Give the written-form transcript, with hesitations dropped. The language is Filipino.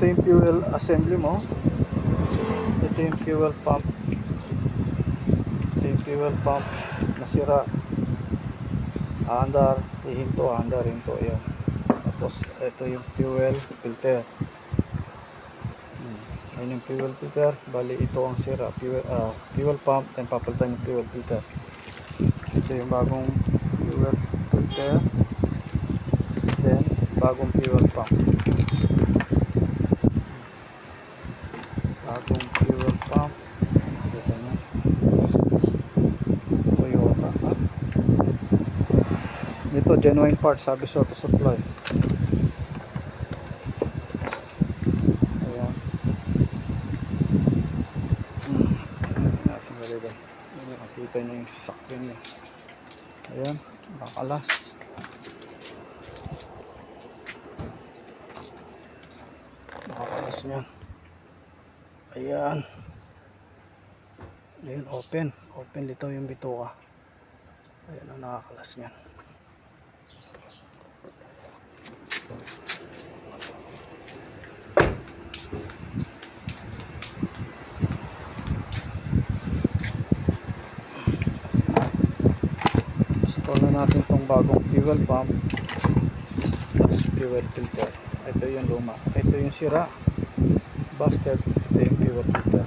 yung fuel assembly mo. Ito yung fuel pump. Ito yung fuel pump nasira. Andar, ihinto, hinto. Ayan. Tapos ito yung fuel filter. Ayun yung fuel filter. Bali ito ang sira. Fuel pump. Then papalitan yung fuel filter. Ito yung bagong fuel filter. Then bagong fuel pump. Bagong fuel pump. Ito na. Toyota. Ito genuine parts, sabi sa auto supply. Ayan. Nakikita niyo yung sasakyan niya. Ayan, nakalas. Nakakalas niya. Ayan. Ayan, open. Open dito yung bituka. Ayan ang nakakalas niya. Install na natin itong bagong fuel pump. Tapos fuel filter. Ito yung luma. Ito yung sira. Busted. Ito yung fuel filter.